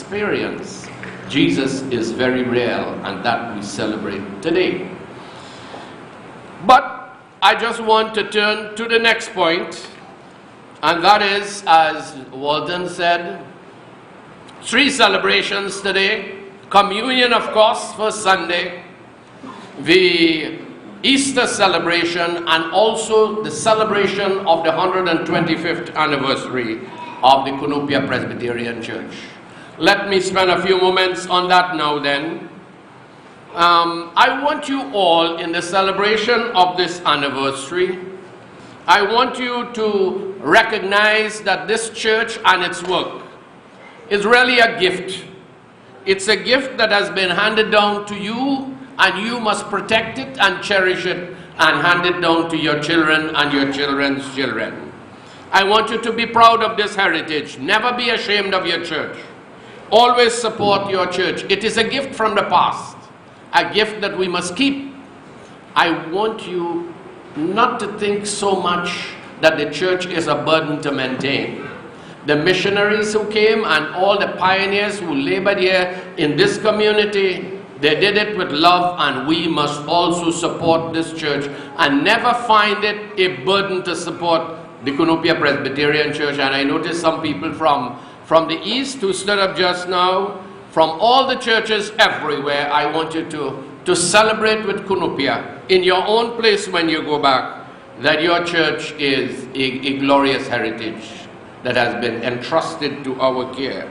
experience. Jesus is very real, and that we celebrate today. But I just want to turn to the next point, and that is, as Walton said, 3 celebrations today. Communion, of course, first Sunday, the Easter celebration, and also the celebration of the 125th anniversary of the Cunupia Presbyterian Church. Let me spend a few moments on that now then. I want you all, in the celebration of this anniversary, I want you to recognize that this church and its work is really a gift. It's a gift that has been handed down to you, and you must protect it and cherish it and hand it down to your children and your children's children. I want you to be proud of this heritage. Never be ashamed of your church. Always support your church. It is a gift from the past, a gift that we must keep. I want you not to think so much that the church is a burden to maintain. The missionaries who came and all the pioneers who labored here in this community, they did it with love, and we must also support this church and never find it a burden to support the Cunupia Presbyterian Church. And I noticed some people from the east who stood up just now, from all the churches everywhere. I want you to celebrate with Cunupia in your own place when you go back, that your church is a glorious heritage that has been entrusted to our care.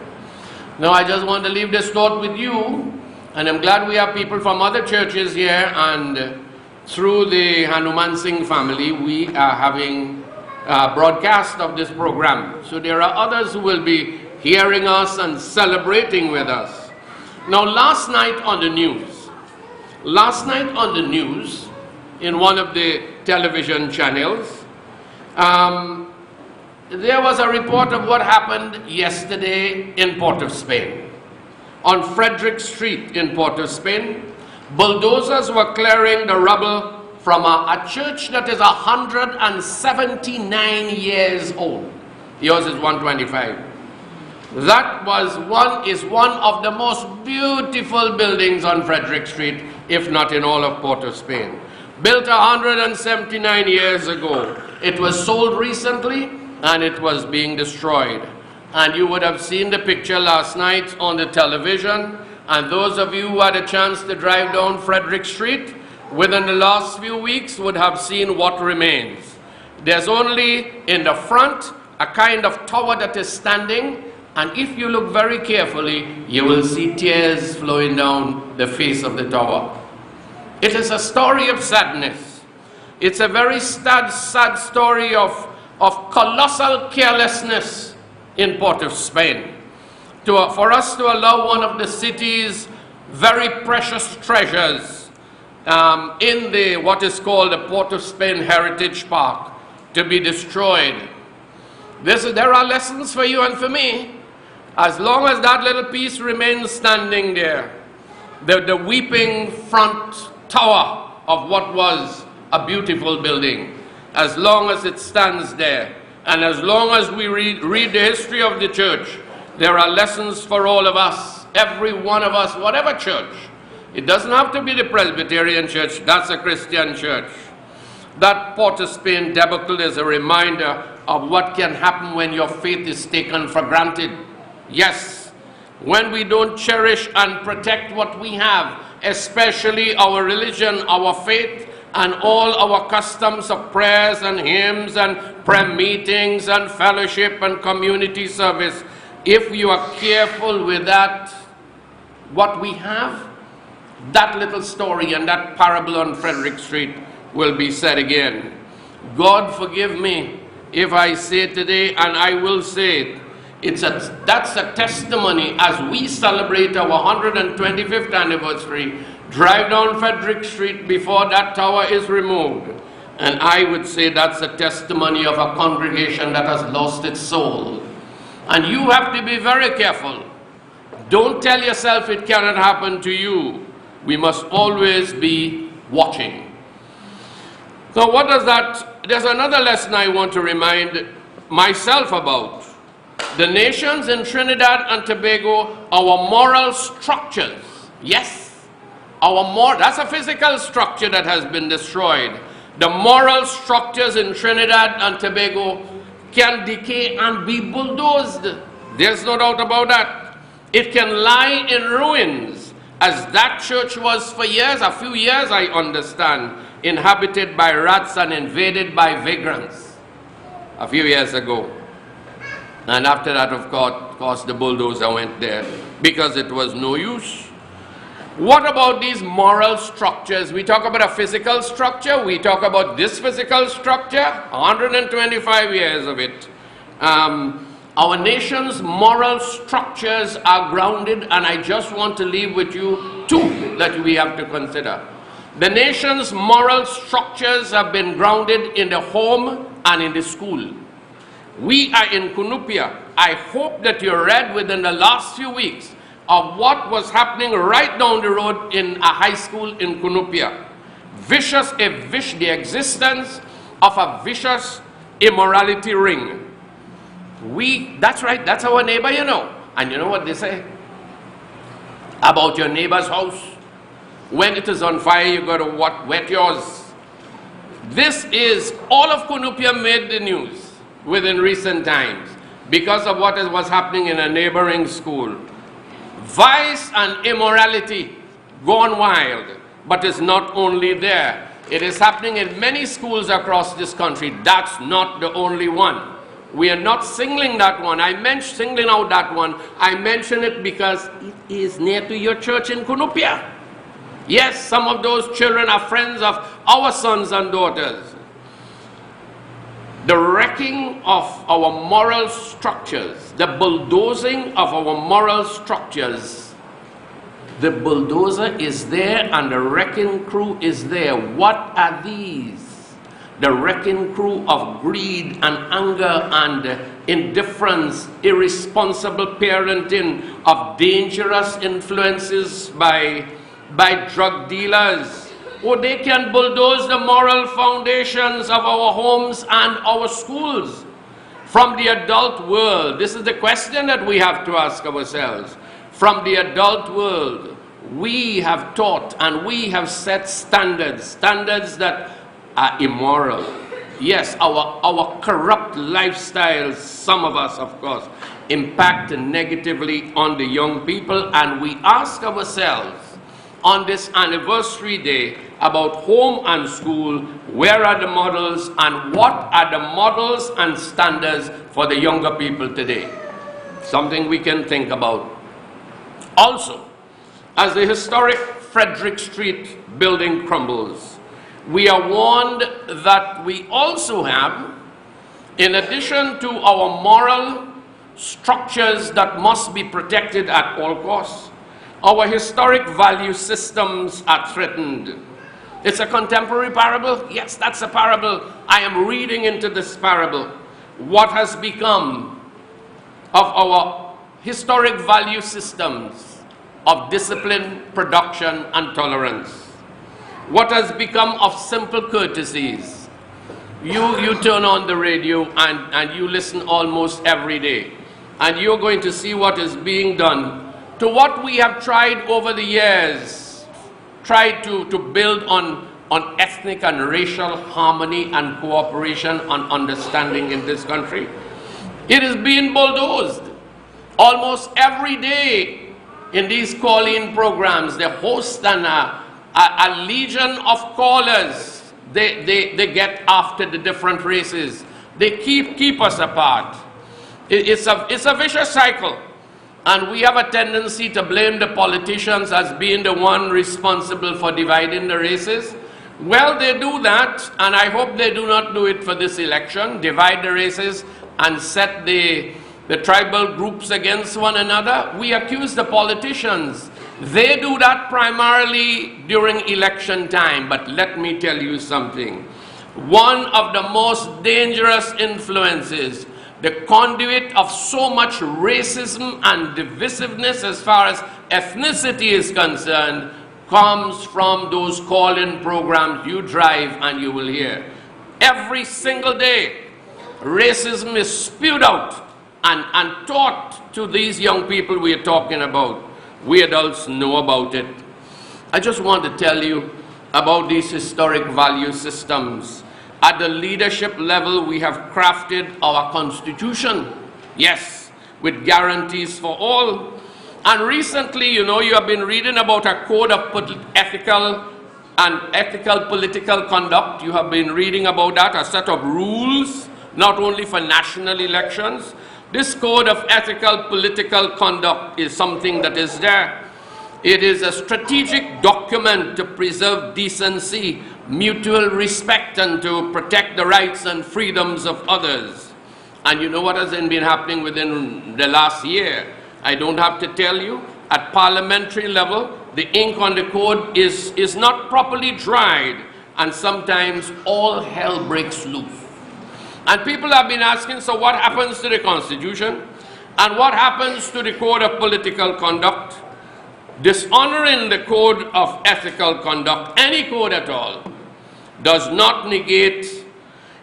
Now I just want to leave this thought with you, and I'm glad we have people from other churches here, and through the Hanuman Singh family we are having a broadcast of this program. So there are others who will be hearing us and celebrating with us. Now last night on the news, in one of the television channels, there was a report of what happened yesterday in Port of Spain. On Frederick Street in Port of Spain, bulldozers were clearing the rubble from a church that is 179 years old. Yours is 125. That is one of the most beautiful buildings on Frederick Street, if not in all of Port of Spain. Built 179 years ago. It was sold recently, and it was being destroyed. And you would have seen the picture last night on the television, and those of you who had a chance to drive down Frederick Street within the last few weeks would have seen what remains. There's only in the front a kind of tower that is standing, and if you look very carefully, you will see tears flowing down the face of the tower. It is a story of sadness. It's a very sad story of colossal carelessness in Port of Spain. For us to allow one of the city's very precious treasures in what is called the Port of Spain Heritage Park to be destroyed. There are lessons for you and for me. As long as that little piece remains standing there, the weeping front tower of what was a beautiful building, as long as it stands there, and as long as we read the history of the church, there are lessons for all of us, every one of us, whatever church. It doesn't have to be the Presbyterian Church, that's a Christian church. That Port of Spain debacle is a reminder of what can happen when your faith is taken for granted. Yes, when we don't cherish and protect what we have, especially our religion, our faith, and all our customs of prayers and hymns and prayer meetings and fellowship and community service. If you are careful with that, what we have, that little story and that parable on Frederick Street will be said again. God forgive me if I say today, and I will say it, that's a testimony as we celebrate our 125th anniversary. Drive down Frederick Street before that tower is removed, and I would say that's a testimony of a congregation that has lost its soul. And you have to be very careful. Don't tell yourself it cannot happen to you. We must always be watching. So what does that, there's another lesson I want to remind myself about. The nations in Trinidad and Tobago, our moral structures, yes, that's a physical structure that has been destroyed. The moral structures in Trinidad and Tobago can decay and be bulldozed. There's no doubt about that. It can lie in ruins, as that church was for years, a few years I understand, inhabited by rats and invaded by vagrants a few years ago. And after that, of course, the bulldozer went there because it was no use. What about these moral structures? We talk about a physical structure. We talk about this physical structure, 125 years of it. Our nation's moral structures are grounded, and I just want to leave with you two that we have to consider. The nation's moral structures have been grounded in the home and in the school. We are in Cunupia. I hope that you read within the last few weeks of what was happening right down the road in a high school in Cunupia. The existence of a vicious immorality ring. That's right, that's our neighbor, you know. And you know what they say about your neighbor's house? When it is on fire, you got to wet yours. This is, all of Cunupia made the news within recent times because of what was happening in a neighboring school. Vice and immorality gone wild, but it's not only there. It is happening in many schools across this country. That's not the only one. We are not singling that one. Singling out that one. I mention it because it is near to your church in Cunupia. Yes, some of those children are friends of our sons and daughters. The wrecking of our moral structures, the bulldozing of our moral structures. The bulldozer is there and the wrecking crew is there. What are these? The wrecking crew of greed and anger and indifference, irresponsible parenting, of dangerous influences by drug dealers. Oh, they can bulldoze the moral foundations of our homes and our schools. From the adult world, this is the question that we have to ask ourselves. From the adult world, we have taught and we have set standards that are immoral. Yes, our corrupt lifestyles, some of us, of course, impact negatively on the young people, and we ask ourselves on this anniversary day about home and school, where are the models and what are the models and standards for the younger people today? Something we can think about. Also, as the historic Frederick Street building crumbles, we are warned that we also have, in addition to our moral structures that must be protected at all costs, our historic value systems are threatened. It's a contemporary parable. Yes, that's a parable. I am reading into this parable what has become of our historic value systems of discipline, production, and tolerance. What has become of simple courtesies. You turn on the radio and you listen almost every day, and you're going to see what is being done to what we have tried over the years, tried to build on ethnic and racial harmony and cooperation and understanding in this country. It is being bulldozed almost every day in these call-in programs. They host a legion of callers. They get after the different races. They keep us apart. It's a vicious cycle. And we have a tendency to blame the politicians as being the one responsible for dividing the races. Well, they do that, and I hope they do not do it for this election, divide the races and set the tribal groups against one another. We accuse the politicians. They do that primarily during election time. But let me tell you something. One of the most dangerous influences, the conduit of so much racism and divisiveness as far as ethnicity is concerned, comes from those call-in programs you drive and you will hear. Every single day, racism is spewed out and taught to these young people we are talking about. We adults know about it. I just want to tell you about these historic value systems. At the leadership level, we have crafted our constitution, yes, with guarantees for all. And recently, you have been reading about a code of ethical political conduct. You have been reading about that, a set of rules, not only for national elections. This code of ethical political conduct is something that is there. It is a strategic document to preserve decency, mutual respect, and to protect the rights and freedoms of others. And you know what has been happening within the last year? I don't have to tell you. At parliamentary level, the ink on the code is not properly dried, and sometimes all hell breaks loose. And people have been asking, so what happens to the Constitution? And what happens to the Code of Political Conduct? Dishonoring the Code of Ethical Conduct, any code at all, does not negate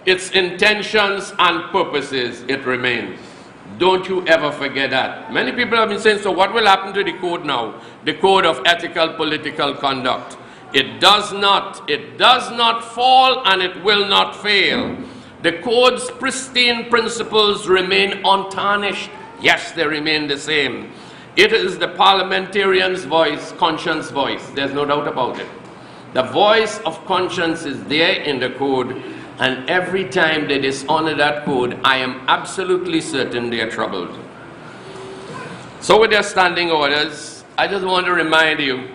its intentions and purposes. It remains. Don't you ever forget that. Many people have been saying, so what will happen to the code now? The Code of Ethical Political Conduct. It does not fall, and it will not fail. The code's pristine principles remain untarnished. Yes, they remain the same. It is the parliamentarian's voice, conscience voice. There's no doubt about it. The voice of conscience is there in the code, and every time they dishonor that code, I am absolutely certain they are troubled. So with their standing orders, I just want to remind you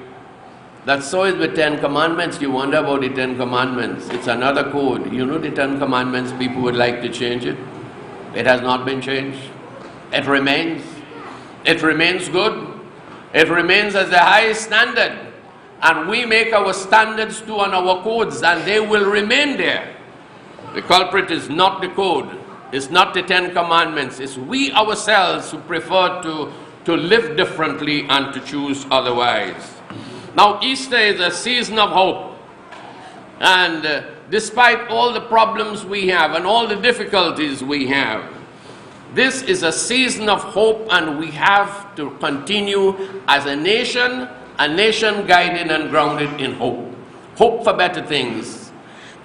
that so is the Ten Commandments. You wonder about the Ten Commandments. It's another code. You know the Ten Commandments, people would like to change it. It has not been changed. It remains. It remains good. It remains as the highest standard. And we make our standards too on our codes, and they will remain there. The culprit is not the code. It's not the Ten Commandments. It's we ourselves who prefer to live differently and to choose otherwise. Now, Easter is a season of hope. And despite all the problems we have and all the difficulties we have, this is a season of hope, and we have to continue as a nation guided and grounded in hope. Hope for better things.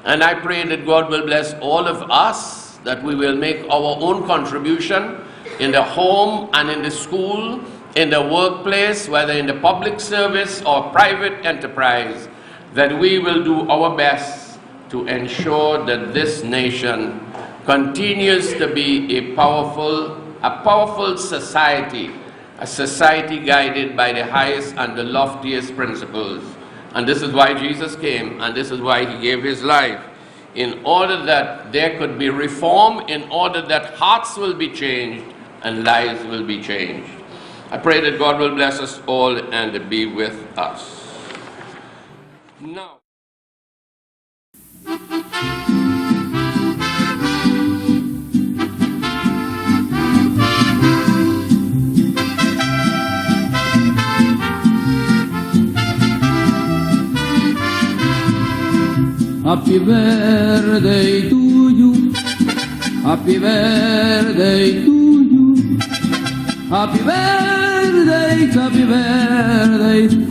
And I pray that God will bless all of us, that we will make our own contribution in the home and in the school, in the workplace, whether in the public service or private enterprise, that we will do our best to ensure that this nation continues to be a powerful society, a society guided by the highest and the loftiest principles. And this is why Jesus came, and this is why he gave his life, in order that there could be reform, in order that hearts will be changed and lives will be changed. I pray that God will bless us all and be with us. Now, happy birthday to you, happy birthday to you, happy birthday, happy birthday.